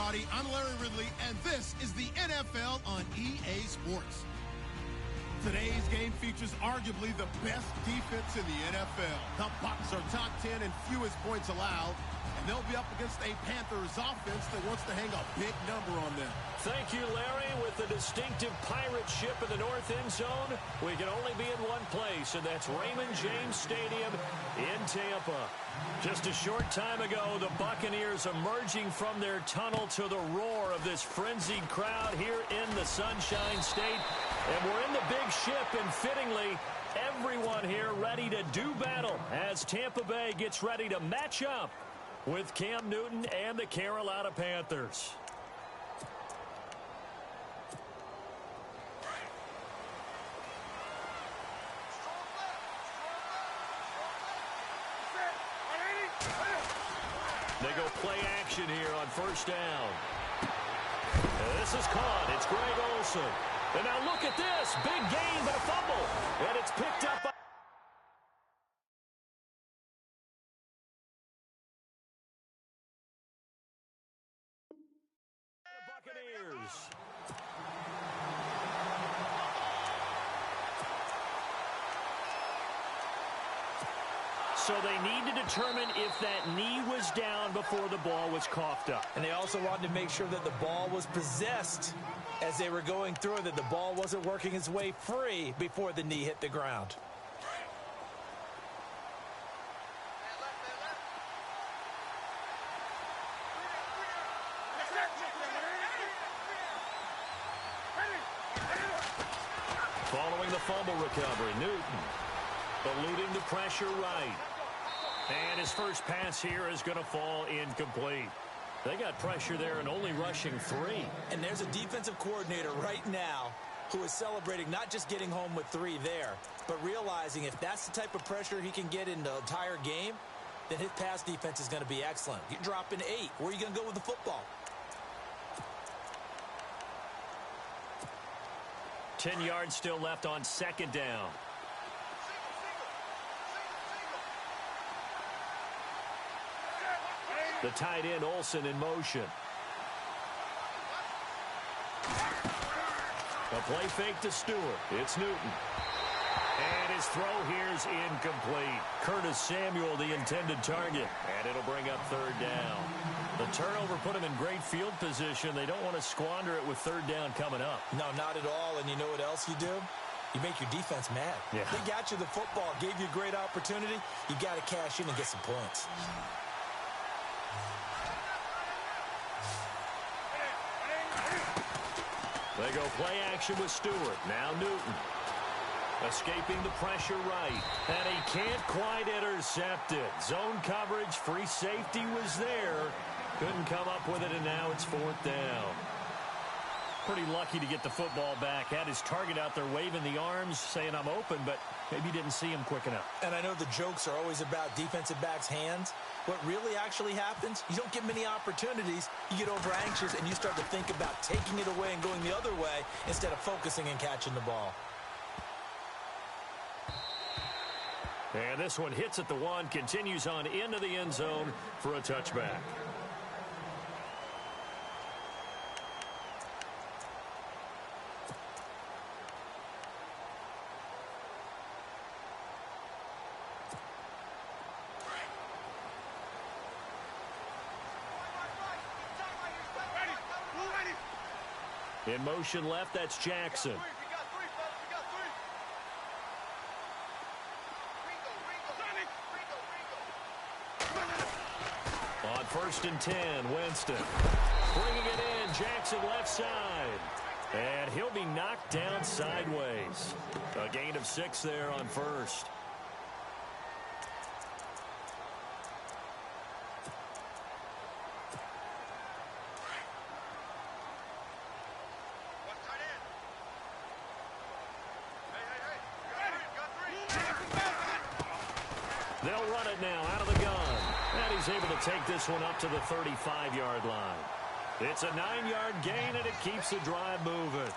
everybody. I'm Larry Ridley, and this is the NFL on EA Sports. Today's game features arguably the best defense in the NFL. The Bucs are top 10 in fewest points allowed, and they'll be up against a Panthers offense that wants to hang a big number on them. Thank you, Larry. With the distinctive pirate ship in the north end zone, we can only be in one place, and that's Raymond James Stadium in Tampa. Just a short time ago, the Buccaneers emerging from their tunnel to the roar of this frenzied crowd here in the Sunshine State. And we're in the big ship, and fittingly, everyone here ready to do battle as Tampa Bay gets ready to match up with Cam Newton and the Carolina Panthers. They go play action here on first down. This is caught. It's Greg Olsen. And now look at this. Big gain, but a fumble. And it's picked up by the Buccaneers. So they need to determine if that knee was down before the ball was coughed up. And they also wanted to make sure that the ball was possessed as they were going through it, that the ball wasn't working its way free before the knee hit the ground. Following the fumble recovery, Newton eluding the pressure right. And his first pass here is going to fall incomplete. They got pressure there and only rushing 3. And there's a defensive coordinator right now who is celebrating not just getting home with 3 there, but realizing if that's the type of pressure he can get in the entire game, then his pass defense is going to be excellent. You're dropping 8. Where are you going to go with the football? 10 yards still left on second down. The tight end, Olsen, in motion. A play fake to Stewart. It's Newton. And his throw here is incomplete. Curtis Samuel, the intended target. And it'll bring up third down. The turnover put him in great field position. They don't want to squander it with third down coming up. No, not at all. And you know what else you do? You make your defense mad. Yeah. They got you the football, gave you a great opportunity. You got to cash in and get some points. They go play action with Stewart. Now Newton. Escaping the pressure right. And he can't quite intercept it. Zone coverage, free safety was there. Couldn't come up with it, and now it's fourth down. Pretty lucky to get the football back. Had his target out there waving the arms, saying I'm open, but maybe didn't see him quick enough. And I know the jokes are always about defensive backs' hands. What really actually happens, you don't get many opportunities, you get over anxious, and you start to think about taking it away and going the other way instead of focusing and catching the ball. And this one hits at the 1, continues on into the end zone for a touchback. In motion left, that's Jackson. On first and 10, Winston. Bringing it in, Jackson left side. And he'll be knocked down sideways. A gain of 6 there on first. They'll run it now out of the gun. And he's able to take this one up to the 35-yard line. It's a 9-yard gain, and it keeps the drive moving.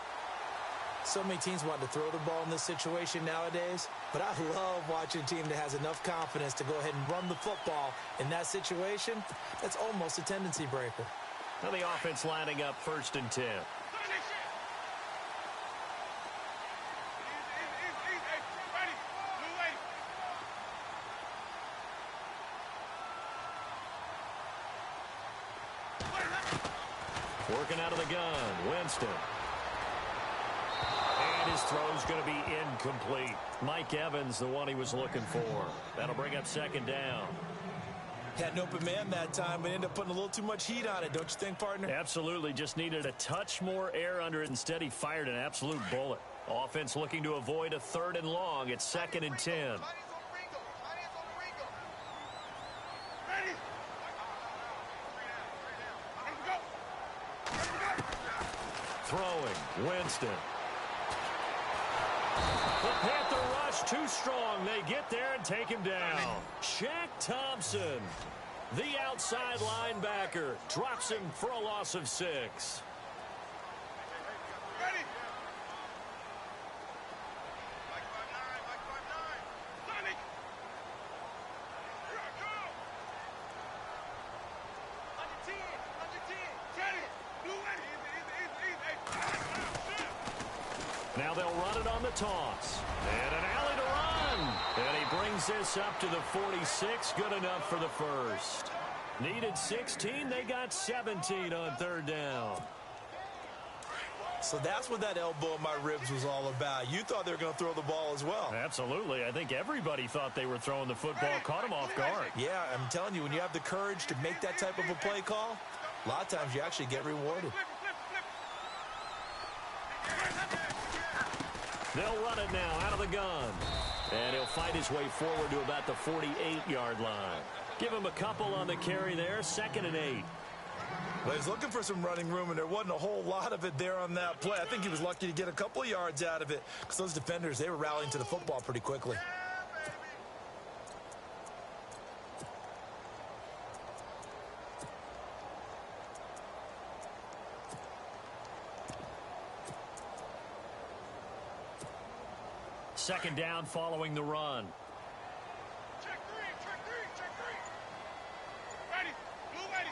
So many teams want to throw the ball in this situation nowadays, but I love watching a team that has enough confidence to go ahead and run the football in that situation. That's almost a tendency breaker. Now the offense lining up 1st and 10. Working out of the gun, Winston. And his throw's going to be incomplete. Mike Evans, the one he was looking for. That'll bring up 2nd down. Had an open man that time, but ended up putting a little too much heat on it, don't you think, partner? Absolutely. Just needed a touch more air under it. Instead, he fired an absolute bullet. Offense looking to avoid a 3rd and long. It's 2nd and 10. Throwing, Winston. The Panther rush too strong. They get there and take him down. Shaq Thompson, the outside linebacker, drops him for a loss of 6. Now they'll run it on the toss. And an alley to run. And he brings this up to the 46. Good enough for the 1st. Needed 16. They got 17 on 3rd down. So that's what that elbow in my ribs was all about. You thought they were going to throw the ball as well. Absolutely. I think everybody thought they were throwing the football. Caught him off guard. Yeah, I'm telling you, when you have the courage to make that type of a play call, a lot of times you actually get rewarded. They'll run it now out of the gun. And he'll fight his way forward to about the 48-yard line. Give him a couple on the carry there. 2nd and 8. Well, he's looking for some running room, and there wasn't a whole lot of it there on that play. I think he was lucky to get a couple of yards out of it because those defenders, they were rallying to the football pretty quickly. Second down following the run. Check three. Ready. Blue ready.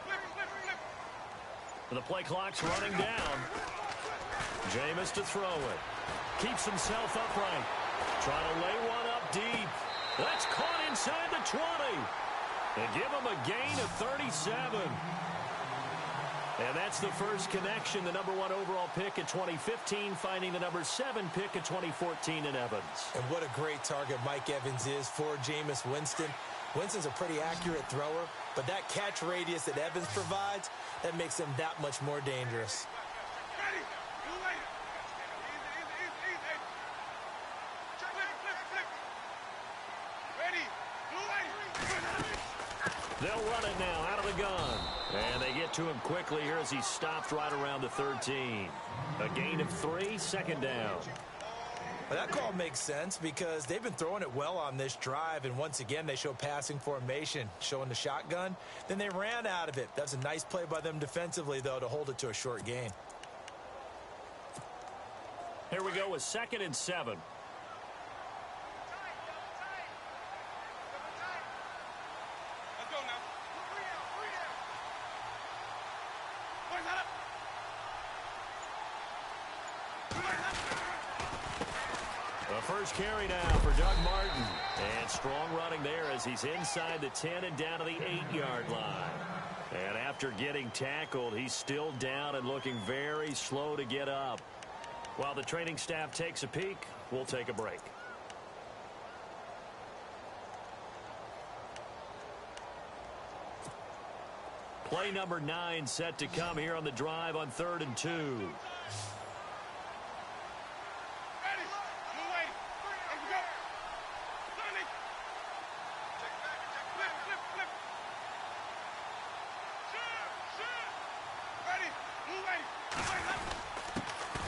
Flip. The play clock's running down. Jameis to throw it. Keeps himself upright. Trying to lay one up deep. That's caught inside the 20. They give him a gain of 37. And that's the first connection, the number 1 overall pick in 2015, finding the number 7 pick in 2014 in Evans. And what a great target Mike Evans is for Jameis Winston. Winston's a pretty accurate thrower, but that catch radius that Evans provides, that makes him that much more dangerous. Ready. Blue ready. Easy. Flip. Ready. Blue ready. They'll run it now out of the gun. And they get to him quickly here as he stopped right around the 13. A gain of 3, 2nd down. Well, that call makes sense because they've been throwing it well on this drive, and once again they show passing formation, showing the shotgun. Then they ran out of it. That's a nice play by them defensively, though, to hold it to a short gain. Here we go with 2nd and 7. Let's go now. Three down. Boys, out up. The first carry now for Doug Martin. And strong running there as he's inside the 10 and down to the 8-yard line. And after getting tackled, he's still down and looking very slow to get up. While the training staff takes a peek, we'll take a break. Play number 9 set to come here on the drive on 3rd and 2.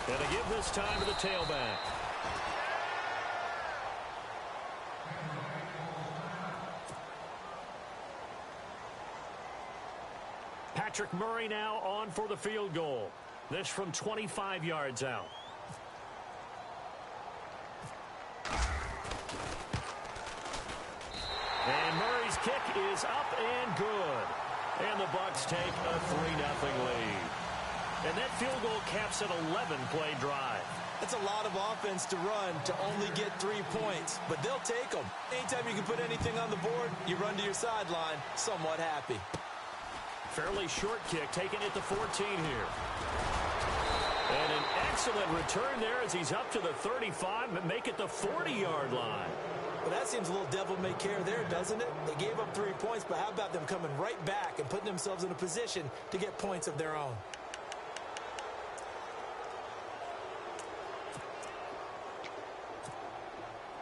And they give this time to the tailback. Patrick Murray now on for the field goal. This from 25 yards out. And Murray's kick is up and good. And the Bucs take a 3-0 lead. And that field goal caps an 11-play drive. That's a lot of offense to run to only get 3 points, but they'll take them. Anytime you can put anything on the board, you run to your sideline somewhat happy. Fairly short kick, taking it to 14 here. And an excellent return there as he's up to the 35 and make it the 40-yard line. Well, that seems a little devil-may-care there, doesn't it? They gave up 3 points, but how about them coming right back and putting themselves in a position to get points of their own?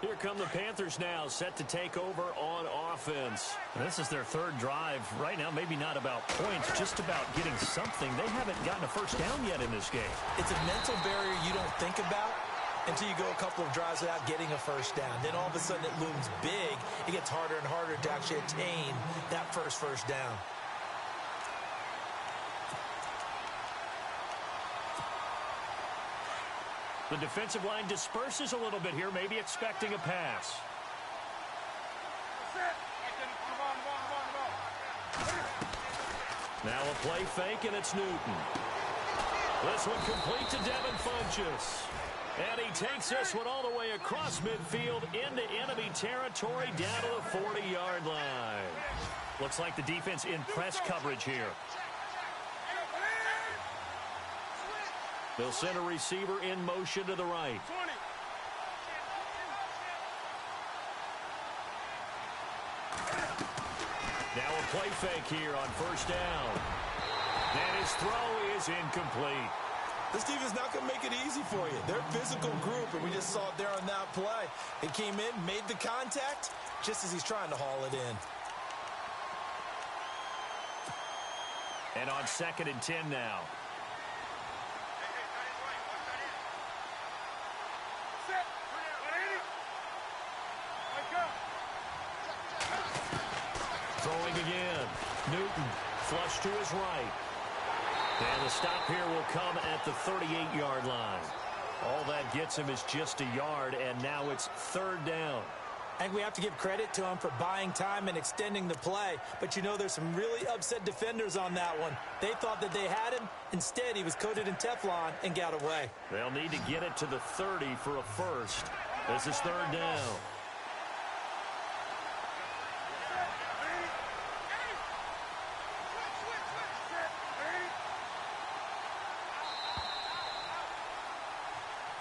Here come the Panthers now, set to take over on offense. And this is their 3rd drive. Right now, maybe not about points, just about getting something. They haven't gotten a first down yet in this game. It's a mental barrier you don't think about until you go a couple of drives without getting a first down. Then all of a sudden it looms big. It gets harder and harder to actually attain that first down. The defensive line disperses a little bit here, maybe expecting a pass. Now a play fake, and it's Newton. This one complete to Devin Funchess. And he takes this one all the way across midfield into enemy territory down to the 40-yard line. Looks like the defense in press coverage here. They'll send a receiver in motion to the right. Now a play fake here on first down. And his throw is incomplete. This defense not going to make it easy for you. They're a physical group, and we just saw it there on that play. They came in, made the contact, just as he's trying to haul it in. And on 2nd and 10 now. Throwing again. Newton flush to his right. And the stop here will come at the 38-yard line. All that gets him is just a yard, and now it's 3rd down. I think we have to give credit to him for buying time and extending the play. But, you know, there's some really upset defenders on that one. They thought that they had him. Instead, he was coated in Teflon and got away. They'll need to get it to the 30 for a first. This is 3rd down.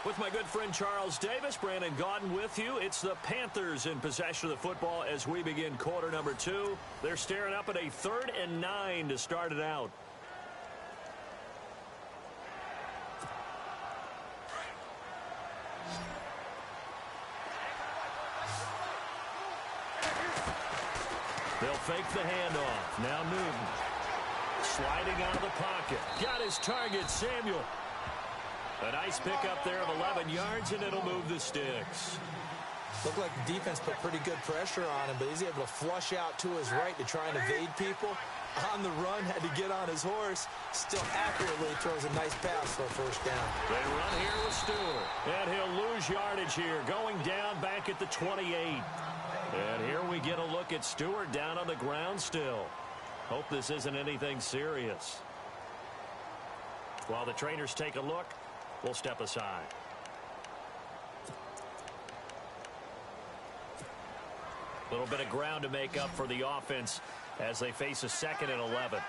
With my good friend Charles Davis, Brandon Gaudin with you. It's the Panthers in possession of the football as we begin quarter number 2. They're staring up at a 3rd and 9 to start it out. They'll fake the handoff. Now Newton sliding out of the pocket. Got his target, Samuel. A nice pickup there of 11 yards, and it'll move the sticks. Looked like the defense put pretty good pressure on him, but he's able to flush out to his right to try and evade people. On the run, had to get on his horse. Still accurately throws a nice pass for a first down. They run here with Stewart. And he'll lose yardage here, going down back at the 28. And here we get a look at Stewart down on the ground still. Hope this isn't anything serious. While the trainers take a look, we'll step aside. A little bit of ground to make up for the offense as they face a 2nd and 11.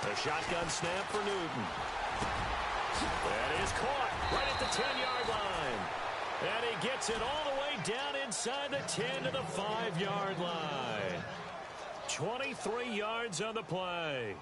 A shotgun snap for Newton. That is caught right at the 10-yard line. And he gets it all the way down inside the 10 to the 5-yard line. 23 yards on the play.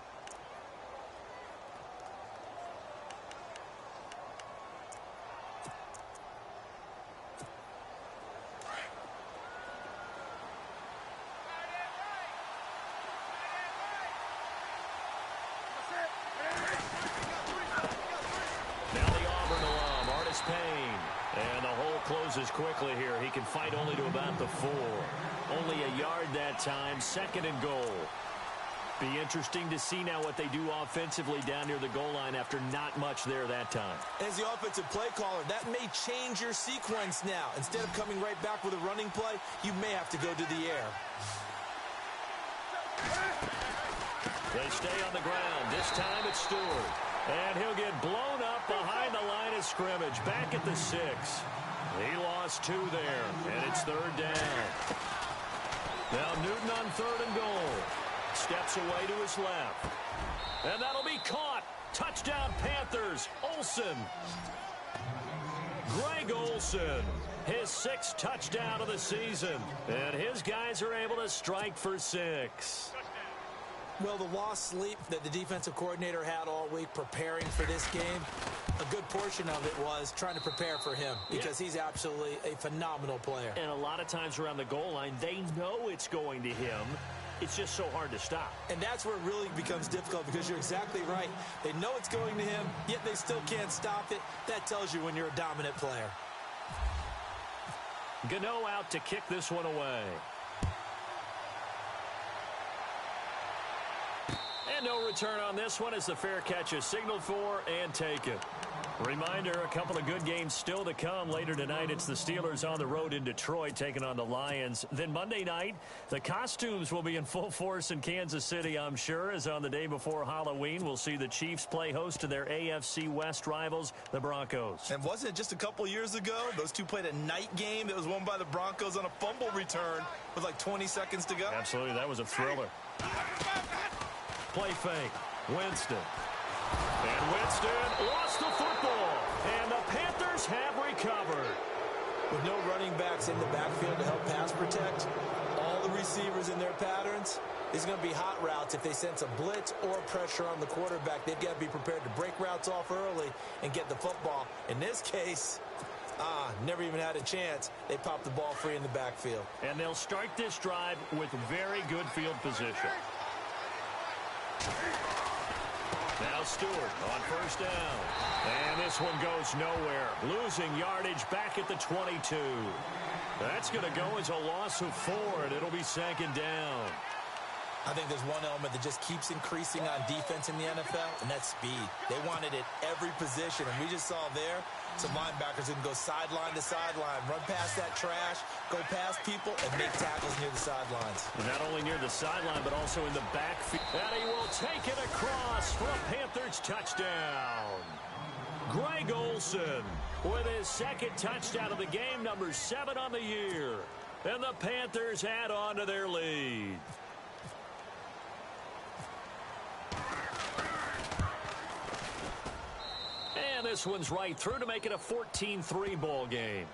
And the hole closes quickly here. He can fight only to about the 4. Only a yard that time. 2nd and goal. Be interesting to see now what they do offensively down near the goal line after not much there that time. As the offensive play caller, that may change your sequence now. Instead of coming right back with a running play, you may have to go to the air. They stay on the ground. This time it's Stewart. And he'll get blown up behind the line of scrimmage. Back at the 6. He lost 2 there, and it's 3rd down. Now Newton on 3rd and goal. Steps away to his left. And that'll be caught. Touchdown Panthers. Olsen. Greg Olsen. His 6th touchdown of the season. And his guys are able to strike for 6. Well, the lost sleep that the defensive coordinator had all week preparing for this game, a good portion of it was trying to prepare for him because he's absolutely a phenomenal player. And a lot of times around the goal line, they know it's going to him. It's just so hard to stop. And that's where it really becomes difficult because you're exactly right. They know it's going to him, yet they still can't stop it. That tells you when you're a dominant player. Gano out to kick this one away. And no return on this one as the fair catch is signaled for and taken. Reminder, a couple of good games still to come. Later tonight, it's the Steelers on the road in Detroit taking on the Lions. Then Monday night, the costumes will be in full force in Kansas City, I'm sure, as on the day before Halloween, we'll see the Chiefs play host to their AFC West rivals, the Broncos. And wasn't it just a couple years ago, those two played a night game that was won by the Broncos on a fumble return with like 20 seconds to go? Absolutely, that was a thriller. Play fake. Winston. And Winston lost the football. And the Panthers have recovered. With no running backs in the backfield to help pass protect, all the receivers in their patterns, it's going to be hot routes. If they sense a blitz or pressure on the quarterback, they've got to be prepared to break routes off early and get the football. In this case, never even had a chance. They popped the ball free in the backfield. And they'll start this drive with very good field position. Now Stewart on 1st down. And this one goes nowhere. Losing yardage back at the 22. That's going to go as a loss of 4, and it'll be 2nd down. I think there's one element that just keeps increasing on defense in the NFL, and that's speed. They want it at every position, and we just saw there some linebackers who can go sideline to sideline, run past that trash, go past people, and make tackles near the sidelines. And not only near the sideline, but also in the backfield. And he will take it across for a Panthers touchdown. Greg Olsen with his 2nd touchdown of the game, number 7 on the year. And the Panthers add on to their lead. And this one's right through to make it a 14-3 ball game.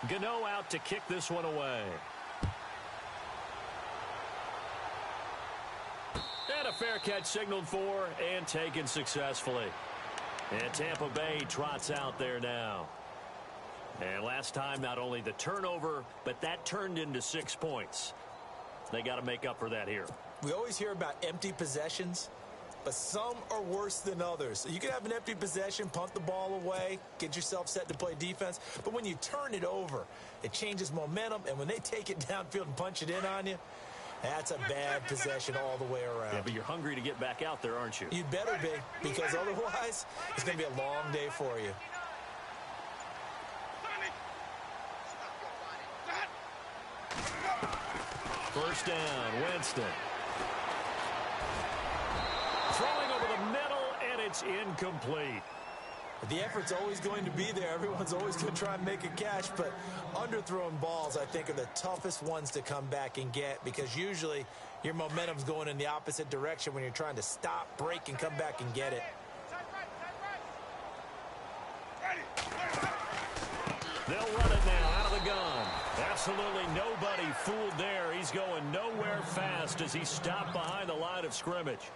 Gano out to kick this one away. And a fair catch signaled for and taken successfully. And Tampa Bay trots out there now. And last time, not only the turnover, but that turned into 6 points. They got to make up for that here. We always hear about empty possessions, but some are worse than others. You can have an empty possession, punt the ball away, get yourself set to play defense. But when you turn it over, it changes momentum. And when they take it downfield and punch it in on you, that's a bad possession all the way around. Yeah, but you're hungry to get back out there, aren't you? You'd better be, because otherwise it's going to be a long day for you. First down, Winston. Throwing over the middle, and it's incomplete. The effort's always going to be there. Everyone's always going to try and make a catch, but underthrown balls, I think, are the toughest ones to come back and get because usually your momentum's going in the opposite direction when you're trying to stop, break, and come back and get it. They'll run it now out of the gun. Absolutely nobody fooled there. He's going nowhere fast as he stopped behind the line of scrimmage.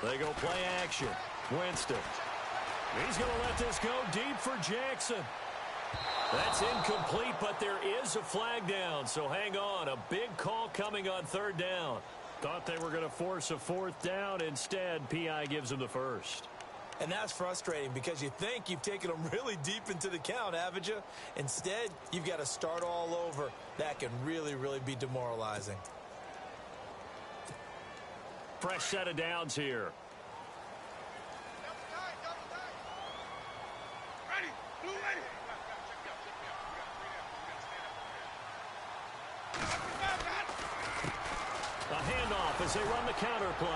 They go play action. Winston. He's going to let this go deep for Jackson. That's incomplete, but there is a flag down, so hang on. A big call coming on third down. Thought they were going to force a fourth down. Instead, P.I. gives them the first. And that's frustrating because you think you've taken them really deep into the count, haven't you? Instead, you've got to start all over. That can really, really be demoralizing. Fresh set of downs here. Ready. Blue ready. A handoff as they run the counter play.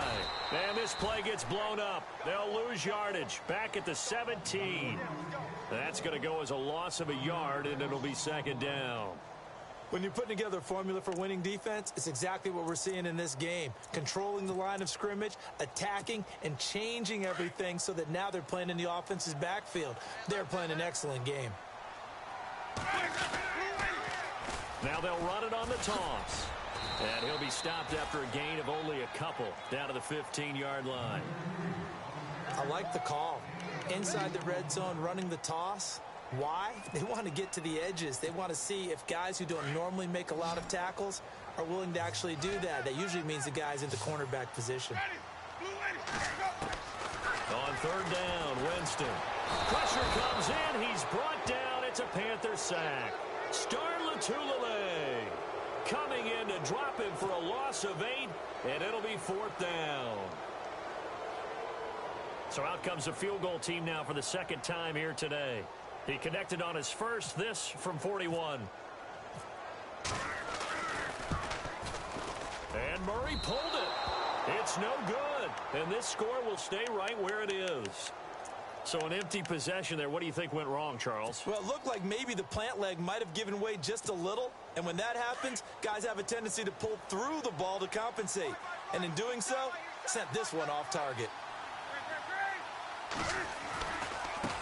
And this play gets blown up. They'll lose yardage. Back at the 17. That's going to go as a loss of a yard, and it'll be second down. When you're putting together a formula for winning defense, it's exactly what we're seeing in this game. Controlling the line of scrimmage, attacking, and changing everything so that now they're playing in the offense's backfield. They're playing an excellent game. Now they'll run it on the toss. And he'll be stopped after a gain of only a couple down to the 15-yard line. I like the call. Inside the red zone, running the toss. Why? They want to get to the edges. They want to see if guys who don't normally make a lot of tackles are willing to actually do that. That usually means the guy's in the cornerback position. On third down, Winston. Pressure comes in. He's brought down. It's a Panther sack. Latulele coming in to drop him for a loss of 8, and it'll be fourth down. So out comes the field goal team now for the second time here today. He connected on his first, this from 41. And Murray pulled it. It's no good. And this score will stay right where it is. So an empty possession there. What do you think went wrong, Charles? Well, it looked like maybe the plant leg might have given way just a little. And when that happens, guys have a tendency to pull through the ball to compensate. And in doing so, sent this one off target.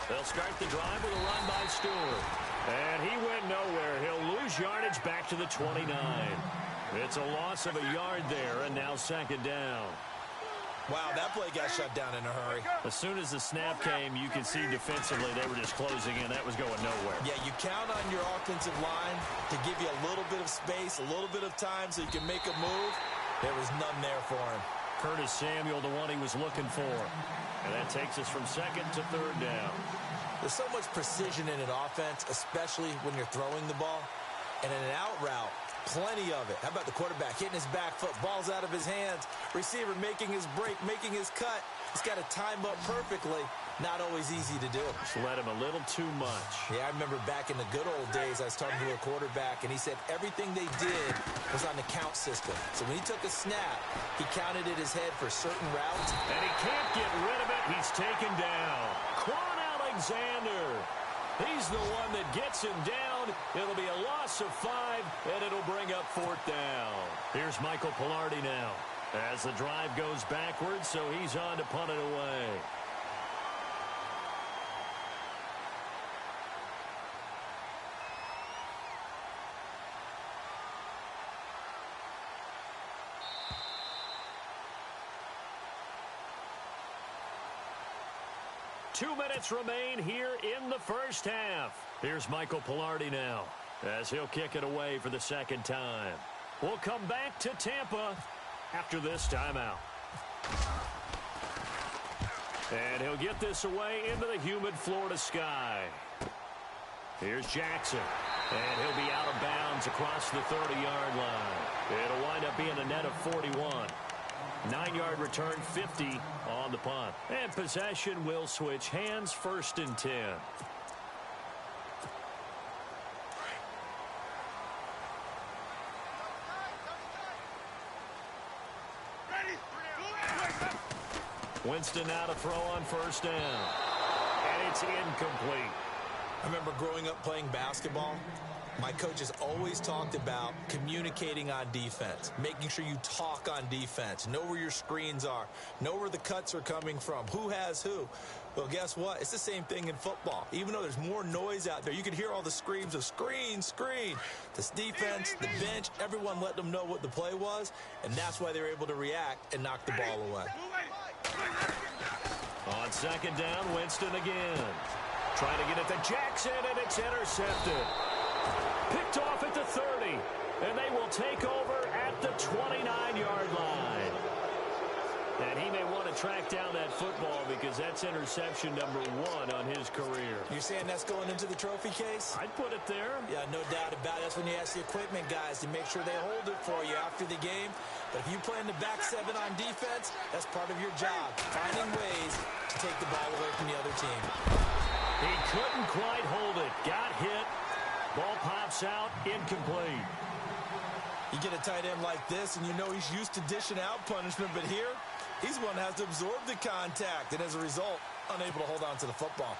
They'll start the drive with a run by Stewart. And he went nowhere. He'll lose yardage back to the 29. It's a loss of a yard there, and now second down. Wow, that play got shut down in a hurry. As soon as the snap came, you could see defensively they were just closing in. That was going nowhere. Yeah, you count on your offensive line to give you a little bit of space, a little bit of time so you can make a move. There was none there for him. Curtis Samuel, the one he was looking for. And that takes us from second to third down. There's so much precision in an offense, especially when you're throwing the ball. And in an out route, plenty of it. How about the quarterback hitting his back foot, ball's out of his hands, receiver making his break, making his cut. He's got to time up perfectly. Not always easy to do. Just let him a little too much. Yeah, I remember back in the good old days, I was talking to a quarterback, and he said everything they did was on the count system. So when he took a snap, he counted in his head for certain routes. And he can't get rid of it. He's taken down. Quan Alexander. He's the one that gets him down. It'll be a loss of 5, and it'll bring up fourth down. Here's Michael Pilardi now as the drive goes backwards, so he's on to punt it away. Two minutes remain here in the first half. Here's Michael Pilardi now as he'll kick it away for the second time. We'll come back to Tampa after this timeout. And he'll get this away into the humid Florida sky. Here's Jackson. And he'll be out of bounds across the 30-yard line. It'll wind up being a net of 41. 9-yard return, 50 on the punt. And possession will switch hands, first and 10. Winston now to throw on first down. And it's incomplete. I remember growing up playing basketball. My coaches always talked about communicating on defense, making sure you talk on defense, know where your screens are, know where the cuts are coming from, who has who. Well, guess what? It's the same thing in football. Even though there's more noise out there, you can hear all the screams of screen, screen. This defense, the bench, everyone let them know what the play was, and that's why they were able to react and knock the ball away. On second down, Winston again. Trying to get it to Jackson, and it's intercepted. Picked off at the 30, and they will take over at the 29-yard line. And he may want to track down that football because that's interception number 1 on his career. You're saying that's going into the trophy case? I'd put it there. Yeah, no doubt about it. That's when you ask the equipment guys to make sure they hold it for you after the game. But if you play in the back 7 on defense, that's part of your job, finding ways to take the ball away from the other team. He couldn't quite hold it. Got hit. Ball pops out. Incomplete. You get a tight end like this, and you know he's used to dishing out punishment, but here, he's one that has to absorb the contact, and as a result, unable to hold on to the football.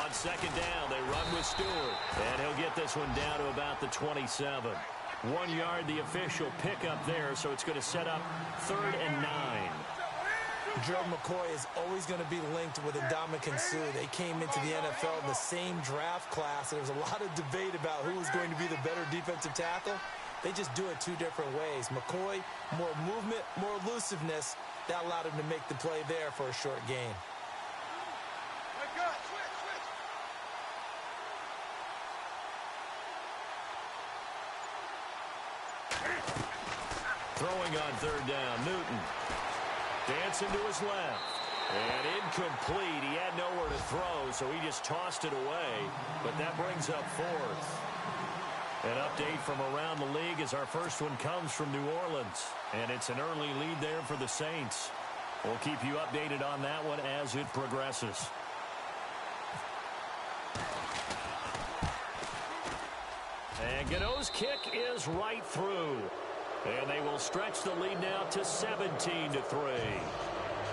On second down, they run with Stewart, and he'll get this one down to about the 27. 1 yard, the official pickup there, so it's going to set up 3rd and 9. Gerald McCoy is always going to be linked with Ndamukong Suh. They came into the NFL in the same draft class, and there was a lot of debate about who was going to be the better defensive tackle. They just do it 2 different ways. McCoy, more movement, more elusiveness. That allowed him to make the play there for a short gain. Throwing on 3rd down, Newton. Dancing to his left. And incomplete. He had nowhere to throw, so he just tossed it away. But that brings up 4th. An update from around the league as our first one comes from New Orleans. And it's an early lead there for the Saints. We'll keep you updated on that one as it progresses. And Gano's kick is right through. And they will stretch the lead now to 17-3.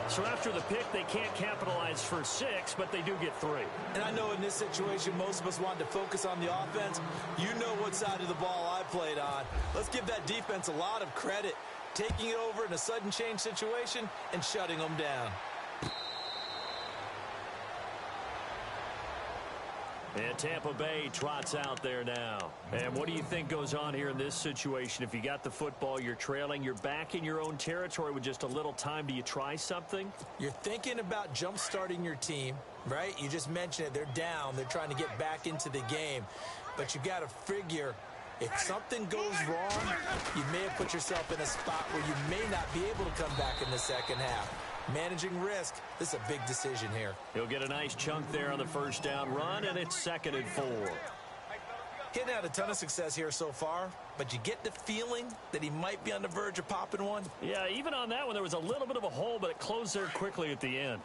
So after the pick, they can't capitalize for 6, but they do get 3. And I know in this situation, most of us wanted to focus on the offense. You know what side of the ball I played on. Let's give that defense a lot of credit, taking it over in a sudden change situation and shutting them down. And Tampa Bay trots out there now. And what do you think goes on here in this situation? If you got the football, you're trailing, you're back in your own territory with just a little time. Do you try something? You're thinking about jump-starting your team, right? You just mentioned it. They're down. They're trying to get back into the game. But you got to figure if something goes wrong, you may have put yourself in a spot where you may not be able to come back in the second half. Managing risk, this is a big decision here. He'll get a nice chunk there on the first down run, and it's 2nd and 4. Getting out a ton of success here so far, but you get the feeling that he might be on the verge of popping one. Yeah, even on that one, there was a little bit of a hole, but it closed there quickly at the end.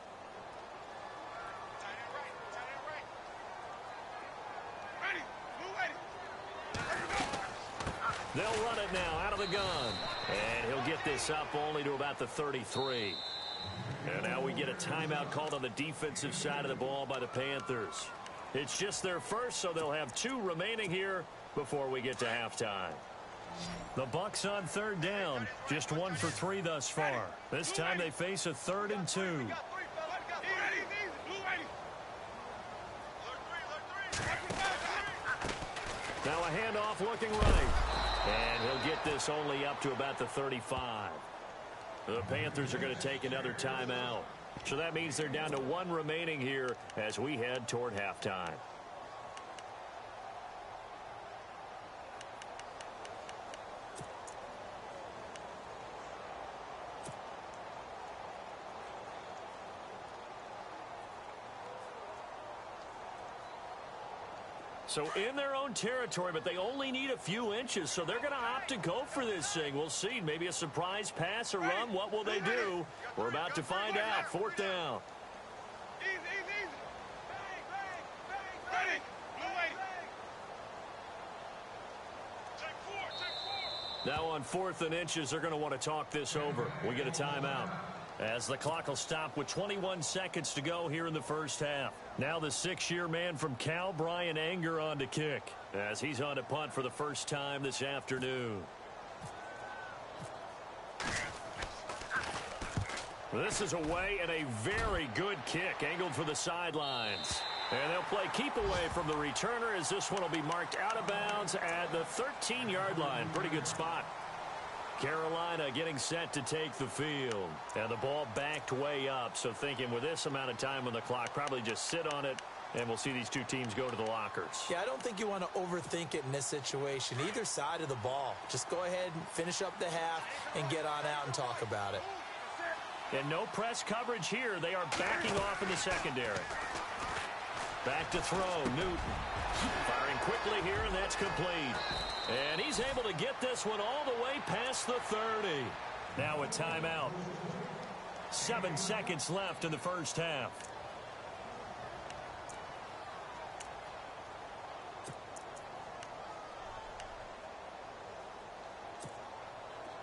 They'll run it now out of the gun. And he'll get this up only to about the 33. And now we get a timeout called on the defensive side of the ball by the Panthers. It's just their first, so they'll have 2 remaining here before we get to halftime. The Bucs on 3rd down, just 1 for 3 thus far. This time they face a 3rd and 2. Now a handoff looking right. And he'll get this only up to about the 35. The Panthers are going to take another timeout. So that means they're down to 1 remaining here as we head toward halftime. So in their own territory, but they only need a few inches, so they're going to opt to go for this thing. We'll see. Maybe a surprise pass or run. What will they do? We're about to find out. 4th down. Now on 4th and inches, they're going to want to talk this over. We get a timeout. As the clock will stop with 21 seconds to go here in the first half. Now the 6-year man from Cal, Brian Anger, on to kick as he's on to punt for the first time this afternoon. This is away and a very good kick angled for the sidelines. And they'll play keep away from the returner as this one will be marked out of bounds at the 13-yard line. Pretty good spot. Carolina getting set to take the field. And the ball backed way up, so thinking with this amount of time on the clock, probably just sit on it, and we'll see these two teams go to the lockers. Yeah, I don't think you want to overthink it in this situation. Either side of the ball. Just go ahead and finish up the half and get on out and talk about it. And no press coverage here. They are backing off in the secondary. Back to throw, Newton. Firing quickly here, and that's complete. And he's able to get this one all the way past the 30. Now a timeout. 7 seconds left in the first half.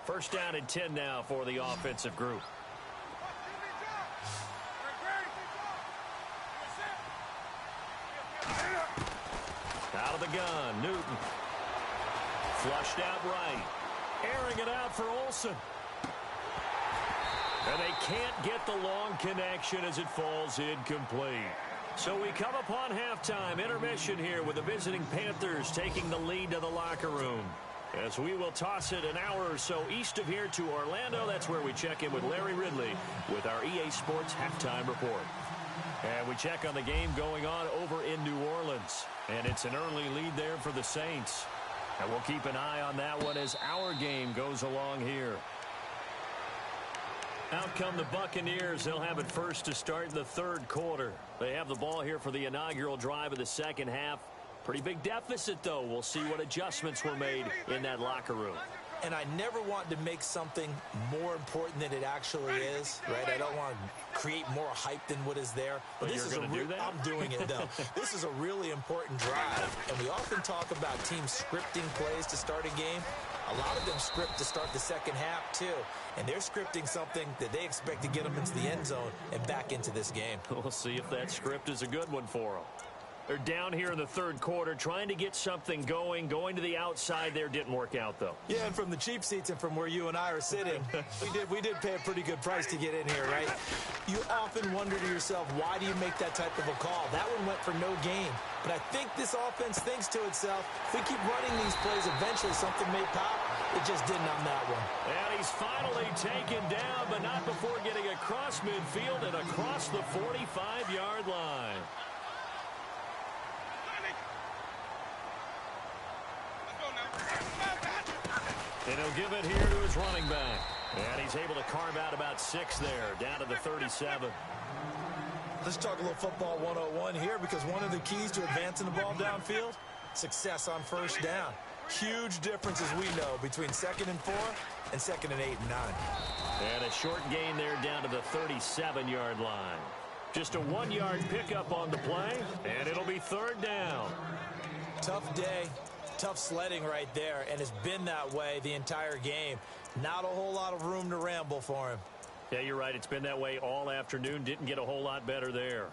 First down and 10 now for the offensive group. Out of the gun, Newton. Flushed out right. Airing it out for Olsen. And they can't get the long connection as it falls incomplete. So we come upon halftime. Intermission here with the visiting Panthers taking the lead to the locker room. As we will toss it an hour or so east of here to Orlando. That's where we check in with Larry Ridley with our EA Sports Halftime Report. And we check on the game going on over in New Orleans. And it's an early lead there for the Saints. And we'll keep an eye on that one as our game goes along here. Out come the Buccaneers. They'll have it first to start the third quarter. They have the ball here for the inaugural drive of the second half. Pretty big deficit, though. We'll see what adjustments were made in that locker room. And I never want to make something more important than it actually is, right? I don't want to create more hype than what is there. But this is going to do that? I'm doing it, though. This is a really important drive. And we often talk about teams scripting plays to start a game. A lot of them script to start the second half, too. And they're scripting something that they expect to get them into the end zone and back into this game. We'll see if that script is a good one for them. They're down here in the third quarter trying to get something going. Going to the outside there didn't work out, though. Yeah, and from the cheap seats and from where you and I are sitting, we did pay a pretty good price to get in here, right? You often wonder to yourself, why do you make that type of a call? That one went for no gain. But I think this offense thinks to itself, if we keep running these plays, eventually something may pop. It just didn't on that one. And he's finally taken down, but not before getting across midfield and across the 45-yard line. And he'll give it here to his running back. And he's able to carve out about 6 there, down to the 37. Let's talk a little football 101 here, because one of the keys to advancing the ball downfield, success on first down. Huge difference, as we know, between 2nd and 4 and 2nd and 8 and 9. And a short gain there down to the 37-yard line. Just a 1-yard pickup on the play, and it'll be 3rd down. Tough day. Tough sledding right there, and it's been that way the entire game. Not a whole lot of room to ramble for him. Yeah, you're right. It's been that way all afternoon. Didn't get a whole lot better there.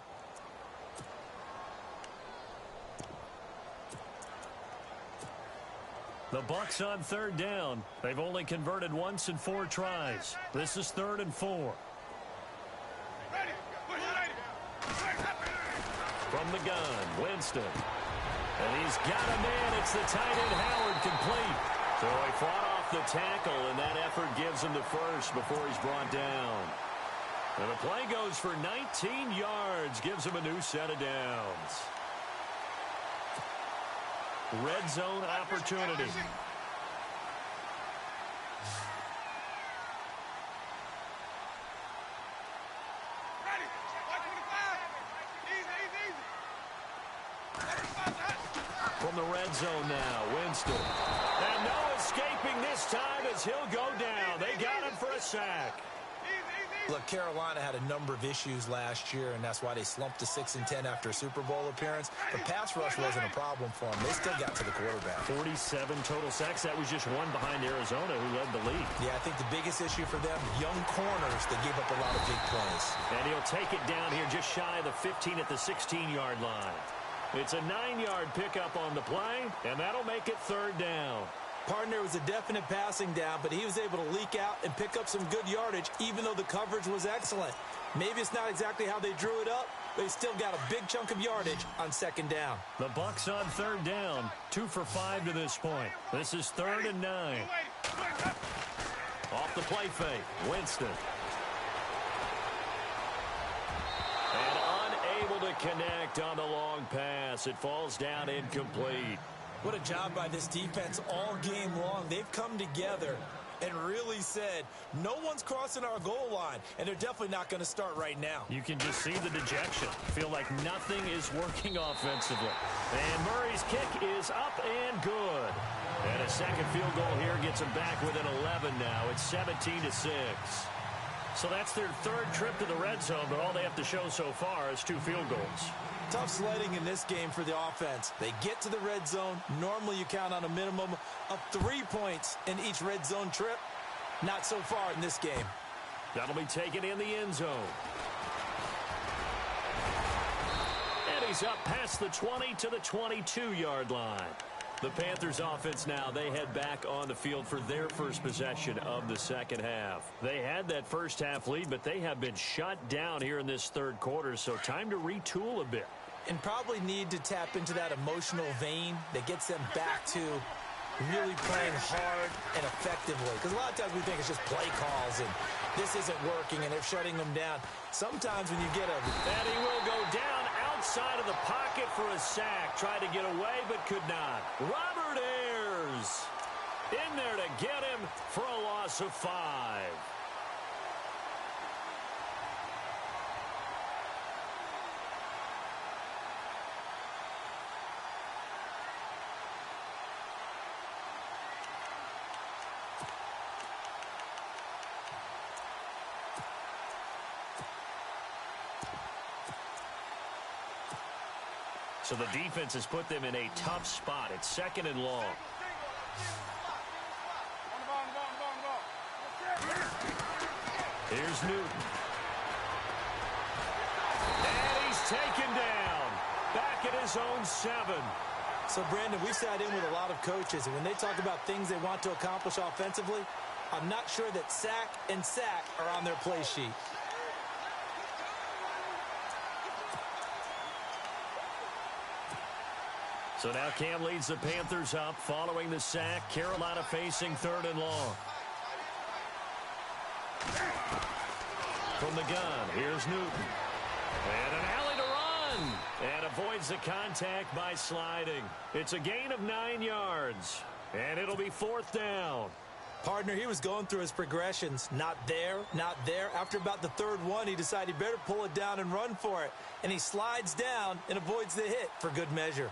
The Bucs on 3rd down. They've only converted once in 4 tries. This is 3rd and 4. From the gun, Winston. And he's got a man. It's the tight end, Howard, complete. So he fought off the tackle, and that effort gives him the first before he's brought down. And the play goes for 19 yards, gives him a new set of downs. Red zone opportunity. From the red zone now, Winston. And no escaping this time as he'll go down. They got him for a sack. Look, Carolina had a number of issues last year, and that's why they slumped to 6-10 after a Super Bowl appearance. The pass rush wasn't a problem for them. They still got to the quarterback. 47 total sacks. That was just one behind Arizona, who led the league. Yeah, I think the biggest issue for them, young corners, they gave up a lot of big plays. And he'll take it down here just shy of the 15 at the 16-yard line. It's a 9-yard pickup on the play, and that'll make it 3rd down. Partner was a definite passing down, but he was able to leak out and pick up some good yardage, even though the coverage was excellent. Maybe it's not exactly how they drew it up, but he's still got a big chunk of yardage on second down. The Bucs on third down, 2 for 5 to this point. This is 3rd and 9. Off the play fake, Winston. And unable to connect on the long pass. It falls down incomplete. What a job by this defense all game long. They've come together and really said, no one's crossing our goal line, and they're definitely not going to start right now. You can just see the dejection. Feel like nothing is working offensively. And Murray's kick is up and good. And a second field goal here gets them back within 11 now. It's 17-6. So that's their 3rd trip to the red zone, but all they have to show so far is 2 field goals. Tough sledding in this game for the offense. They get to the red zone. Normally you count on a minimum of 3 points in each red zone trip. Not so far in this game. That'll be taken in the end zone. And he's up past the 20 to the 22-yard line. The Panthers offense now, they head back on the field for their first possession of the second half. They had that first half lead, but they have been shut down here in this 3rd quarter, so time to retool a bit. And probably need to tap into that emotional vein that gets them back to really playing hard and effectively. Because a lot of times we think it's just play calls and this isn't working and they're shutting them down. Sometimes when you get a... And he will go down outside of the pocket for a sack. Tried to get away but could not. Robert Ayers in there to get him for a loss of 5. So the defense has put them in a tough spot. It's 2nd and long. Here's Newton. And he's taken down. Back at his own 7. So, Brandon, we sat in with a lot of coaches, and when they talk about things they want to accomplish offensively, I'm not sure that sack and sack are on their play sheet. So now Cam leads the Panthers up following the sack. Carolina facing 3rd and long. From the gun, here's Newton. And an alley to run. And avoids the contact by sliding. It's a gain of 9 yards. And it'll be 4th down. Partner, he was going through his progressions. Not there, not there. After about the 3rd one, he decided he better pull it down and run for it. And he slides down and avoids the hit for good measure.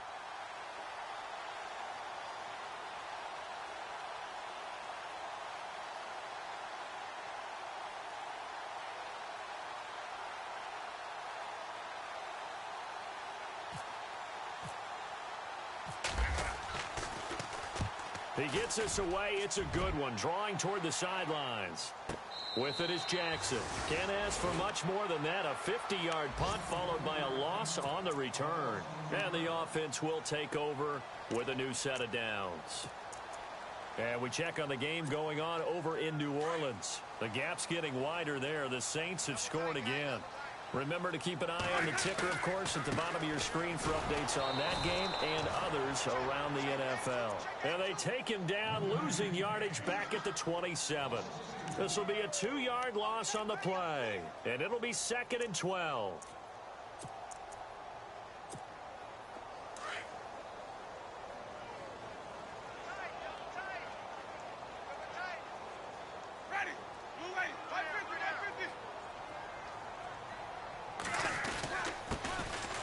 He gets us away. It's a good one. Drawing toward the sidelines. With it is Jackson. Can't ask for much more than that. A 50-yard punt followed by a loss on the return. And the offense will take over with a new set of downs. And we check on the game going on over in New Orleans. The gap's getting wider there. The Saints have scored again. Remember to keep an eye on the ticker, of course, at the bottom of your screen for updates on that game and others around the NFL. And they take him down, losing yardage back at the 27. This will be a 2-yard loss on the play, and it'll be 2nd and 12.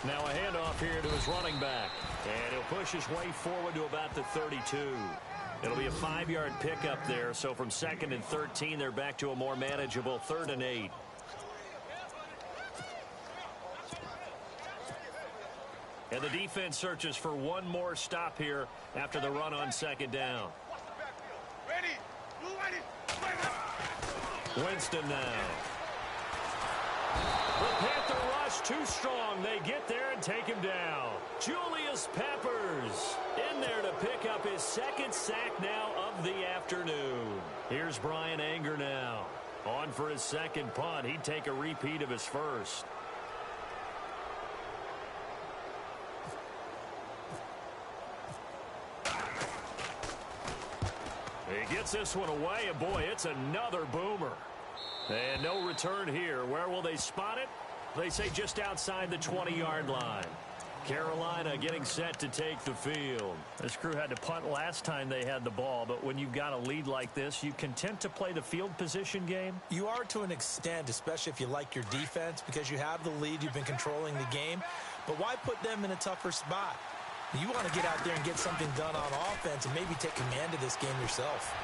Now a handoff here to his running back. And he'll push his way forward to about the 32. It'll be a 5-yard pickup there. So from 2nd and 13, they're back to a more manageable 3rd and 8. And the defense searches for one more stop here after the run on 2nd down. Winston now. The Panther rush too strong. They get there and take him down. Julius Peppers in there to pick up his 2nd sack now of the afternoon. Here's Brian Anger now. On for his 2nd punt. He'd take a repeat of his first. He gets this one away, and boy, it's another boomer. And no return here. Where will they spot it? They say just outside the 20-yard line. Carolina getting set to take the field. This crew had to punt last time they had the ball, but when you've got a lead like this, you content to play the field position game? You are to an extent, especially if you like your defense, because you have the lead, you've been controlling the game. But why put them in a tougher spot? You want to get out there and get something done on offense and maybe take command of this game yourself.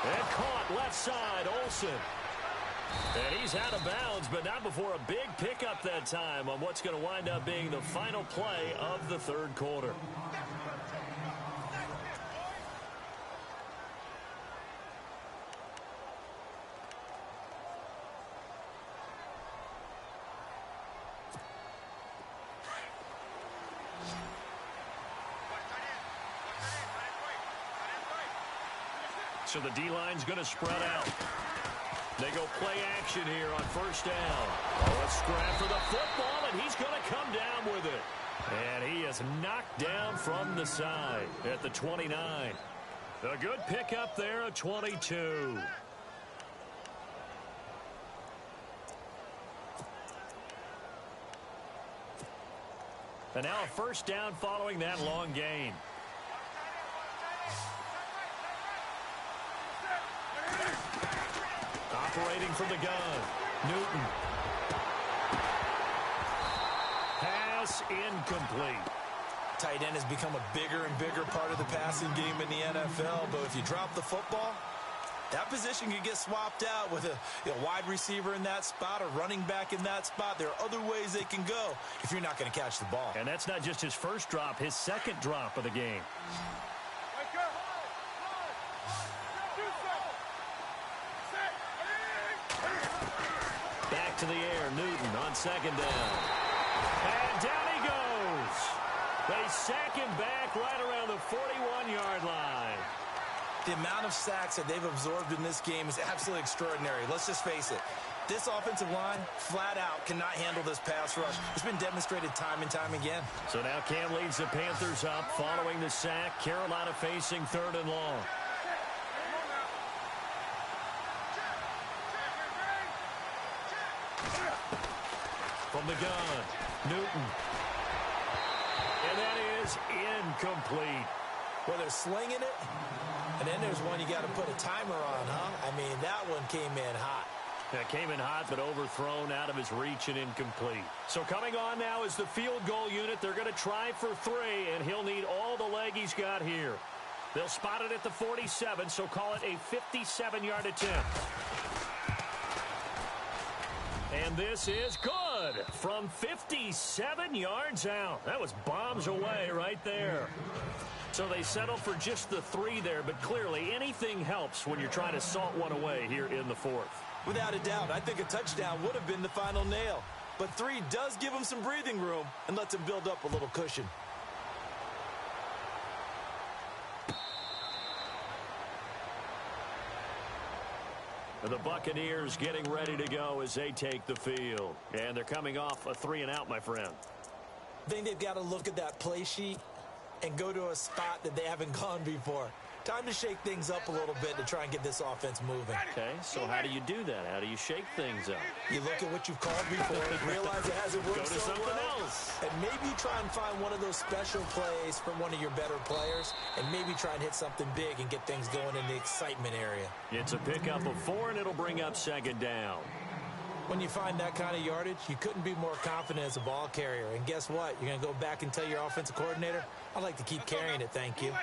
And caught left side, Olsen. And he's out of bounds, but not before a big pickup that time on what's going to wind up being the final play of the third quarter. So the D-line's going to spread out. They go play action here on first down. Oh, a scrap for the football, and he's going to come down with it. And he is knocked down from the side at the 29. A good pickup there at 22. And now a first down following that long gain. Operating from the gun, Newton. Pass incomplete. Tight end has become a bigger and bigger part of the passing game in the NFL, but if you drop the football, that position can get swapped out with a wide receiver in that spot, a running back in that spot. There are other ways they can go if you're not going to catch the ball. And that's not just his first drop, his second drop of the game. Back to the air, Newton on second down. And down he goes. They sack him back right around the 41-yard line. The amount of sacks that they've absorbed in this game is absolutely extraordinary. Let's just face it. This offensive line, flat out, cannot handle this pass rush. It's been demonstrated time and time again. So now Cam leads the Panthers up following the sack. Carolina facing third and long. From the gun, Newton. And that is incomplete. Well, they're slinging it, and then there's one you got to put a timer on, huh? I mean, that one came in hot. Yeah, came in hot, but overthrown out of his reach and incomplete. So coming on now is the field goal unit. They're going to try for three, and he'll need all the leg he's got here. They'll spot it at the 47, so call it a 57-yard attempt. And this is good from 57 yards out. That was bombs away right there. So they settle for just the three there, but clearly anything helps when you're trying to salt one away here in the fourth. Without a doubt, I think a touchdown would have been the final nail. But three does give him some breathing room and lets him build up a little cushion. The Buccaneers getting ready to go as they take the field. And they're coming off a 3-and-out, my friend. I think they've got to look at that play sheet and go to a spot that they haven't gone before. Time to shake things up a little bit to try and get this offense moving. Okay, so how do you do that? How do you shake things up? You look at what you've called before, realize it hasn't worked Go to so something well, else. and maybe try and find one of those special plays from one of your better players, and maybe try and hit something big and get things going in the excitement area. It's a pickup of 4, and it'll bring up second down. When you find that kind of yardage, you couldn't be more confident as a ball carrier. And guess what? You're going to go back and tell your offensive coordinator, I'd like to keep carrying it, thank you.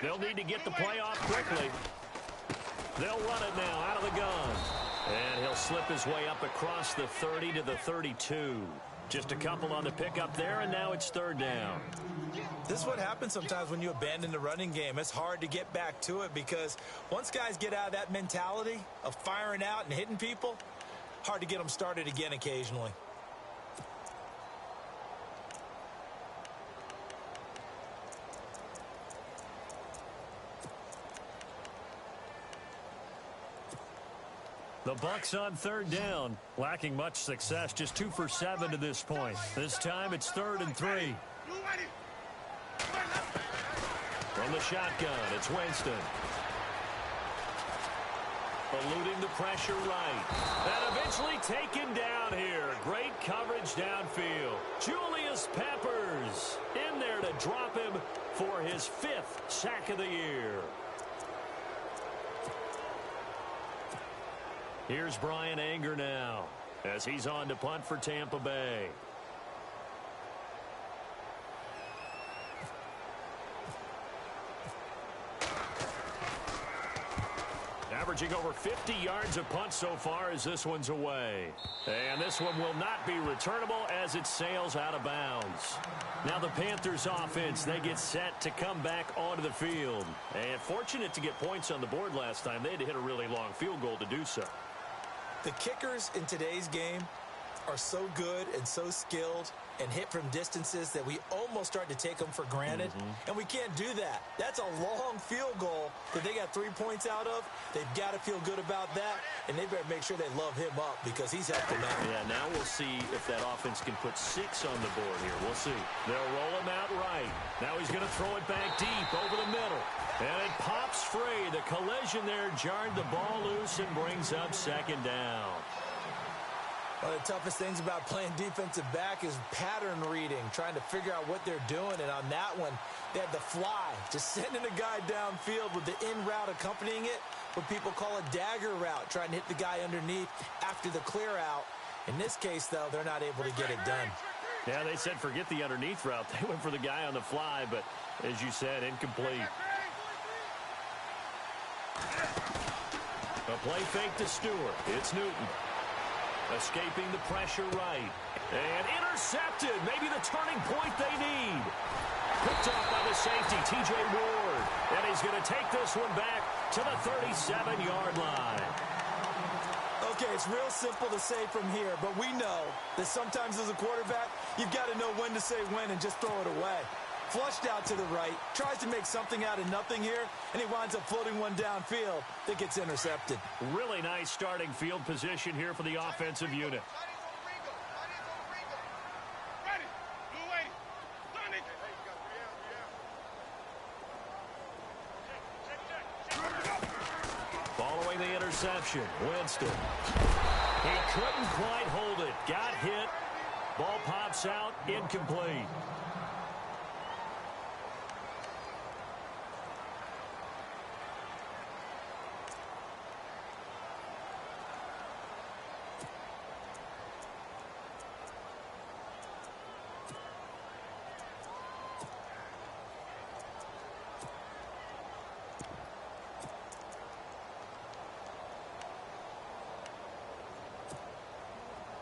They'll need to get the play off quickly. They'll run it now out of the gun. And he'll slip his way up across the 30 to the 32. Just a couple on the pickup there, and now it's third down. This is what happens sometimes when you abandon the running game. It's hard to get back to it because once guys get out of that mentality of firing out and hitting people, hard to get them started again occasionally. The Bucs on third down, lacking much success, just 2 for 7 to this point. This time it's 3rd and 3. From the shotgun, it's Winston. Eluding the pressure right. And eventually taken down here. Great coverage downfield. Julius Peppers in there to drop him for his 5th sack of the year. Here's Brian Anger now as he's on to punt for Tampa Bay. Averaging over 50 yards a punt so far as this one's away. And this one will not be returnable as it sails out of bounds. Now the Panthers offense, they get set to come back onto the field. And fortunate to get points on the board last time. They had to hit a really long field goal to do so. The kickers in today's game are so good and so skilled and hit from distances that we almost start to take them for granted. And we can't do that. That's a long field goal that they got 3 points out of. They've got to feel good about that, and they better make sure they love him up because he's helped them out. Yeah, now we'll see if that offense can put 6 on the board here. We'll see. They'll roll him out right. Now he's going to throw it back deep over the middle. And it pops free. The collision there jarred the ball loose and brings up 2nd down. One of the toughest things about playing defensive back is pattern reading, trying to figure out what they're doing. And on that one, they had the fly, just sending a guy downfield with the in route accompanying it, what people call a dagger route, trying to hit the guy underneath after the clear out. In this case, though, they're not able to get it done. Yeah, they said forget the underneath route. They went for the guy on the fly, but as you said, incomplete. A play fake to Stewart. It's Newton. Escaping the pressure right. And intercepted. Maybe the turning point they need. Picked off by the safety, T.J. Ward. And he's going to take this one back to the 37-yard line. Okay, it's real simple to say from here, but we know that sometimes as a quarterback, you've got to know when to say when and just throw it away. Flushed out to the right, tries to make something out of nothing here, and he winds up floating one downfield that gets intercepted. Really nice starting field position here for the offensive unit. Following the interception, Winston. He couldn't quite hold it. Got hit. Ball pops out, incomplete.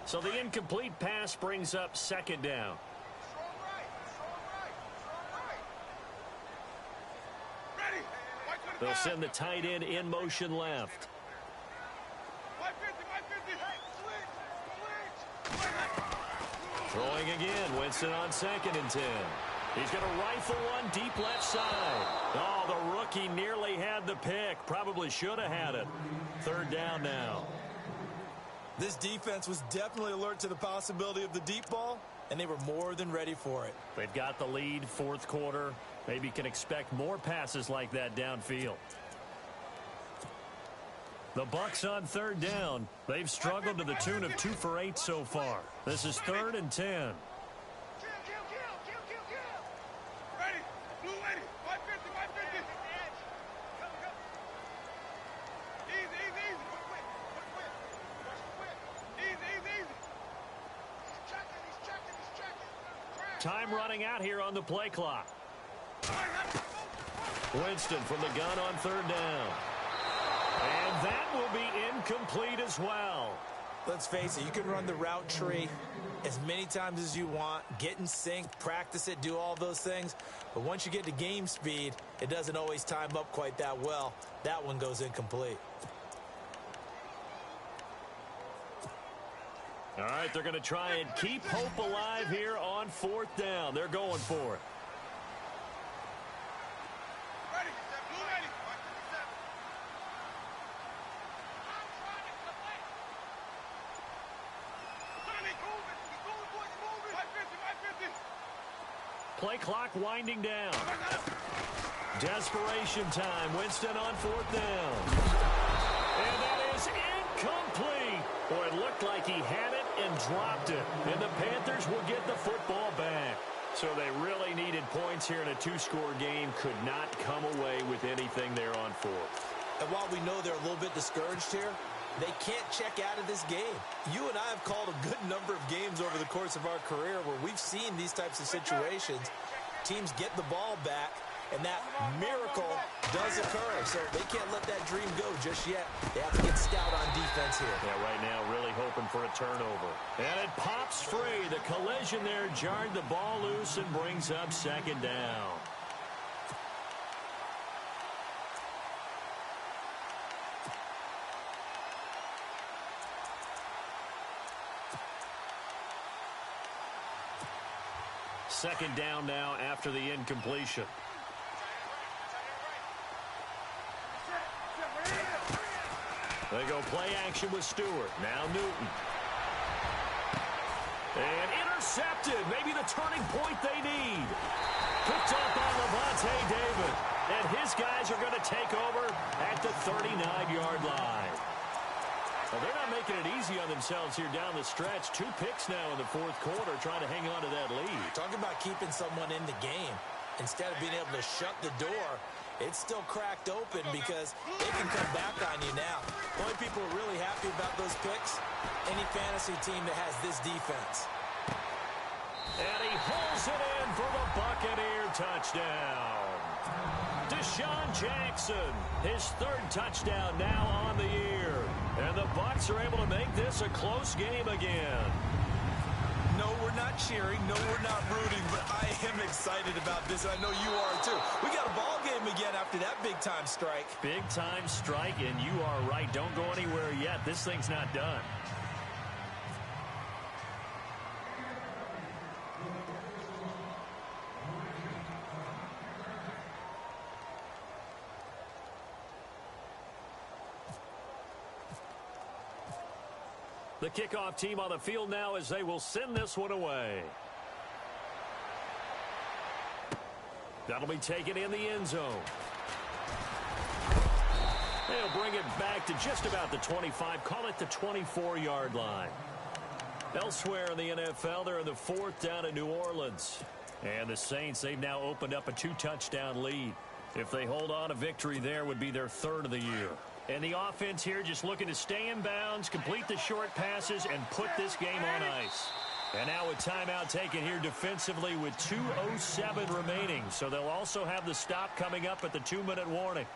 So the incomplete pass brings up 2nd down. They'll send the tight end in motion left. Throwing again, Winston on 2nd and 10. He's going to rifle one deep left side. Oh, the rookie nearly had the pick. Probably should have had it. 3rd down now. This defense was definitely alert to the possibility of the deep ball, and they were more than ready for it. They've got the lead, 4th quarter. Maybe can expect more passes like that downfield. The Bucs on 3rd down. They've struggled to the tune of 2 for 8 so far. This is 3rd and 10. Time running out here on the play clock. Winston from the gun on 3rd down. And that will be incomplete as well. Let's face it, you can run the route tree as many times as you want, get in sync, practice it, do all those things. But once you get to game speed, it doesn't always time up quite that well. That one goes incomplete. All right, they're going to try and keep hope alive here on 4th down. They're going for it. Ready. Blue ready. Play clock winding down. Desperation time. Winston on 4th down. And that is incomplete. Boy, it looked like he had it and dropped it. And the Panthers will get the football back. So they really needed points here in a 2-score game. Could not come away with anything there on 4th. And while we know they're a little bit discouraged here, they can't check out of this game. You and I have called a good number of games over the course of our career where we've seen these types of situations. Teams get the ball back, and that miracle does occur. So they can't let that dream go just yet. They have to get stout on defense here. Yeah, right now really hoping for a turnover. And it pops free. The collision there jarred the ball loose and brings up 2nd down. Second down now after the incompletion. They go play action with Stewart. Now Newton. And intercepted. Maybe the turning point they need. Picked up on Levante David. And his guys are going to take over at the 39-yard line. Well, they're not making it easy on themselves here down the stretch. 2 picks now in the 4th quarter trying to hang on to that lead. Talking about keeping someone in the game. Instead of being able to shut the door, it's still cracked open because they can come back on you now. The only people who are really happy about those picks, any fantasy team that has this defense. And he pulls it in for the Buccaneer touchdown. Deshaun Jackson, his 3rd touchdown now on the year. And the Bucs are able to make this a close game again. No, we're not cheering. No, we're not rooting. But I am excited about this, and I know you are too. We got a ball game again after that big-time strike. Big-time strike, and you are right. Don't go anywhere yet. This thing's not done. The kickoff team on the field now as they will send this one away. That'll be taken in the end zone. They'll bring it back to just about the 25. Call it the 24-yard line. Elsewhere in the NFL, they're in the 4th down in New Orleans. And the Saints, they've now opened up a 2-touchdown lead. If they hold on, a victory there would be their 3rd of the year. And the offense here just looking to stay in bounds, complete the short passes, and put this game on ice. And now a timeout taken here defensively with 2:07 remaining. So they'll also have the stop coming up at the 2-minute warning.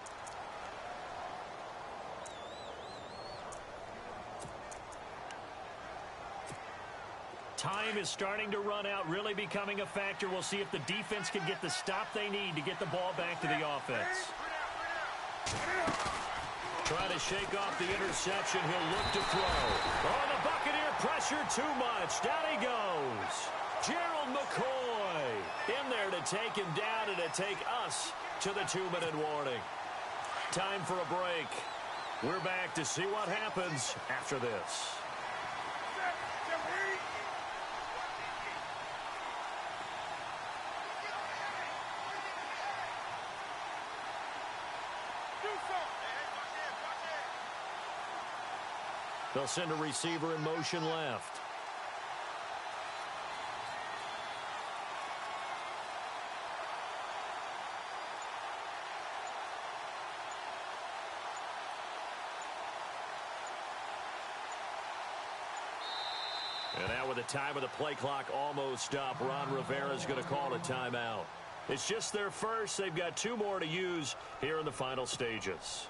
Time is starting to run out, really becoming a factor. We'll see if the defense can get the stop they need to get the ball back to the offense. Trying to shake off the interception. He'll look to throw. Oh, the Buccaneer pressure too much. Down he goes. Gerald McCoy in there to take him down and to take us to the 2-minute warning. Time for a break. We're back to see what happens after this. They'll send a receiver in motion left. And now with the time of the play clock almost up, Ron Rivera's going to call a timeout. It's just their first. They've got 2 more to use here in the final stages.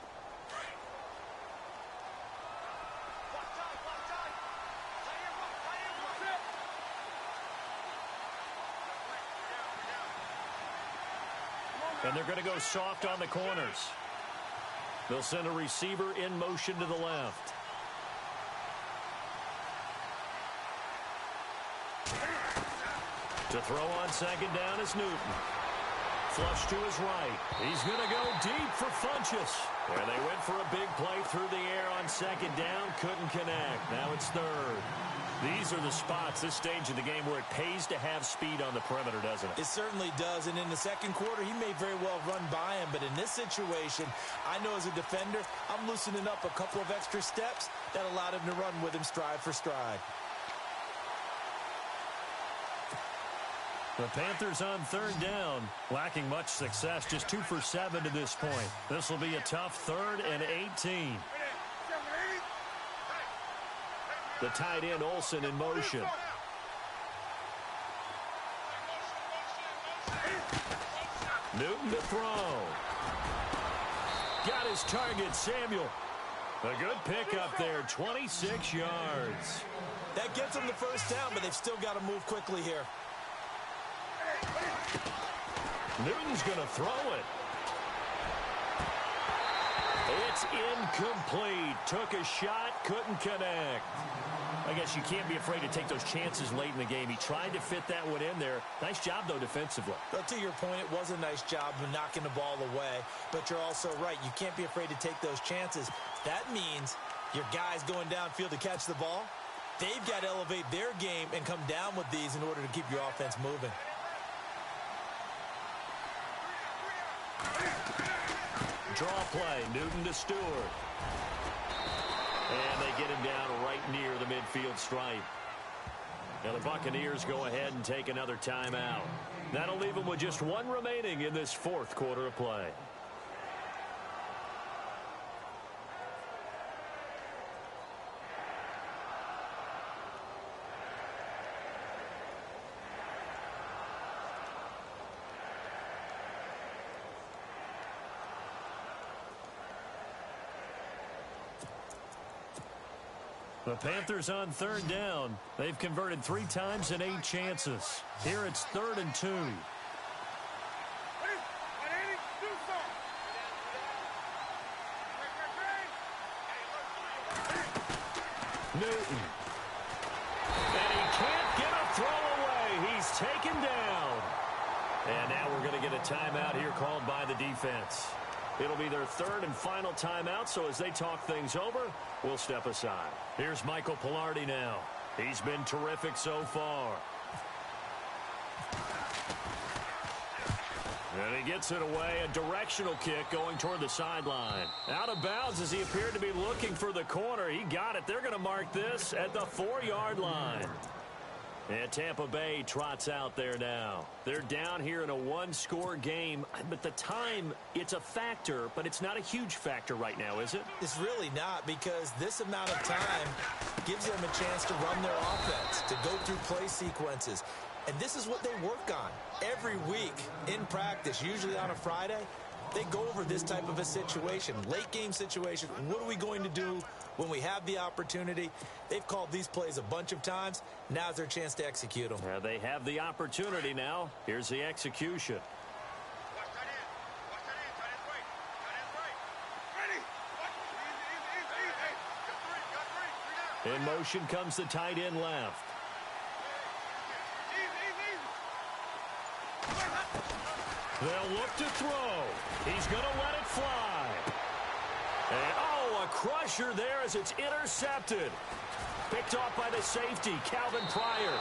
And they're going to go soft on the corners. They'll send a receiver in motion to the left. To throw on second down is Newton. Flush to his right. He's going to go deep for Funchess. And they went for a big play through the air on second down. Couldn't connect. Now it's third. These are the spots, this stage of the game, where it pays to have speed on the perimeter, doesn't it? It certainly does. And in the second quarter, he may very well run by him. But in this situation, I know as a defender, I'm loosening up a couple of extra steps that allowed him to run with him stride for stride. The Panthers on third down, lacking much success, just 2 for 7 to this point. This will be a tough 3rd and 18. The tight end Olsen in motion. Newton to throw. Got his target, Samuel. A good pickup there, 26 yards. That gets them the first down, but they've still got to move quickly here. Newton's going to throw it. It's incomplete. Took a shot, couldn't connect. I guess you can't be afraid to take those chances late in the game. He tried to fit that one in there. Nice job, though, defensively. But to your point, it was a nice job of knocking the ball away. But you're also right. You can't be afraid to take those chances. That means your guys going downfield to catch the ball, they've got to elevate their game and come down with these in order to keep your offense moving. Draw play, Newton to Stewart. And they get him down right near the midfield stripe. Now the Buccaneers go ahead and take another timeout. That'll leave them with just 1 remaining in this 4th quarter of play. The Panthers on third down. They've converted 3 times in 8 chances. Here it's 3rd and 2. Newton. And he can't get a throw away. He's taken down. And now we're going to get a timeout here called by the defense. It'll be their 3rd and final timeout, so as they talk things over, we'll step aside. Here's Michael Pilardi now. He's been terrific so far. And he gets it away, a directional kick going toward the sideline. Out of bounds as he appeared to be looking for the corner. He got it. They're going to mark this at the 4-yard line. And Tampa Bay trots out there now. They're down here in a 1-score game, but the time, it's a factor, but it's not a huge factor right now, is it? It's really not, because this amount of time gives them a chance to run their offense, to go through play sequences. And this is what they work on every week in practice, usually on a Friday. They go over this type of a situation, late game situation. What are we going to do when we have the opportunity? They've called these plays a bunch of times. Now's their chance to execute them. Yeah, they have the opportunity now. Here's the execution. In motion comes the tight end left. They'll look to throw. He's going to let it fly. And, a crusher there as it's intercepted. Picked off by the safety, Calvin Pryor.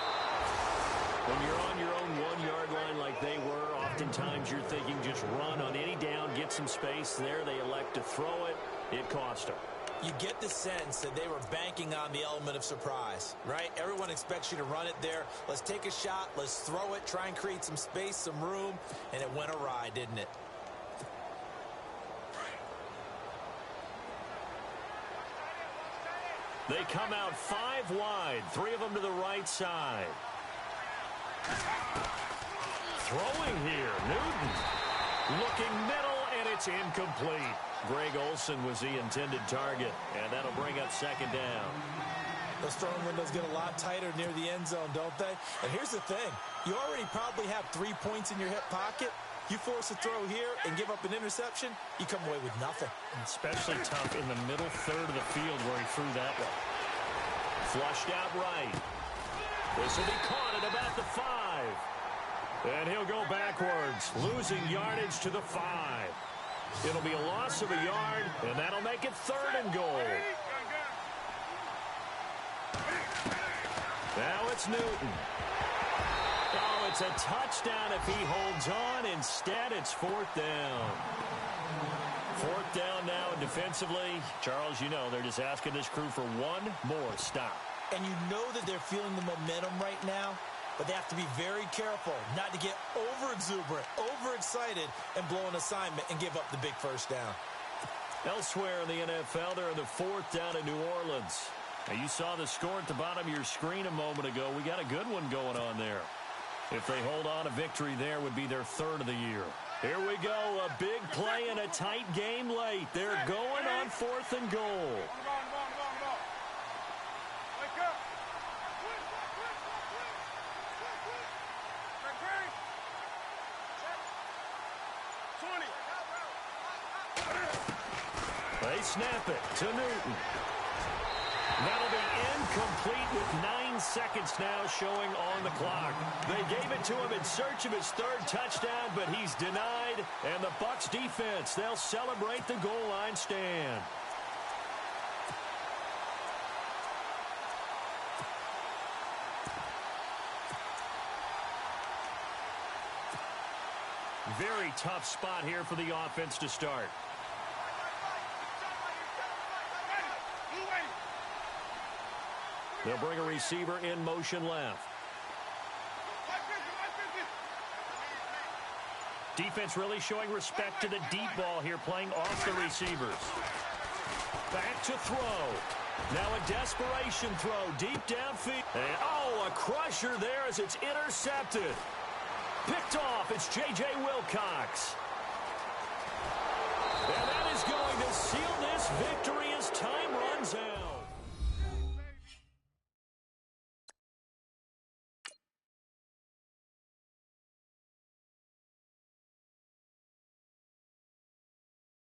When you're on your own 1-yard line like they were, oftentimes you're thinking just run on any down, get some space. There they elect to throw it. It cost them. You get the sense that they were banking on the element of surprise, right? Everyone expects you to run it there. Let's take a shot. Let's throw it. Try and create some space, some room. And it went awry, didn't it? They come out 5 wide. 3 of them to the right side. Throwing here. Newton. Looking middle, and it's incomplete. Greg Olsen was the intended target, and that'll bring up second down. Those throwing windows get a lot tighter near the end zone, don't they? And here's the thing. You already probably have 3 points in your hip pocket. You force a throw here and give up an interception, you come away with nothing. Especially tough in the middle third of the field where he threw that one. Flushed out right. This will be caught at about the 5. And he'll go backwards, losing yardage to the 5. It'll be a loss of a yard, and that'll make it 3rd and goal. Now it's Newton. Oh, it's a touchdown if he holds on. Instead, it's 4th down. 4th down now, and defensively, Charles, you know, they're just asking this crew for one more stop. And you know that they're feeling the momentum right now, but they have to be very careful not to get over-exuberant, over-excited, and blow an assignment and give up the big 1st down. Elsewhere in the NFL, they're in the 4th down in New Orleans. Now, you saw the score at the bottom of your screen a moment ago. We got a good one going on there. If they hold on, a victory there would be their 3rd of the year. Here we go, a big play and a tight game late. They're going on 4th and goal. They snap it to Newton. That'll be incomplete with 9 seconds now showing on the clock. They gave it to him in search of his 3rd touchdown, but he's denied. And the Bucs defense, they'll celebrate the goal line stand. Very tough spot here for the offense to start. They'll bring a receiver in motion left. Defense really showing respect to the deep ball here, playing off the receivers. Back to throw. Now a desperation throw deep downfield. And, oh, a crusher there as it's intercepted. Picked off. It's J.J. Wilcox. And that is going to seal this victory as time runs out.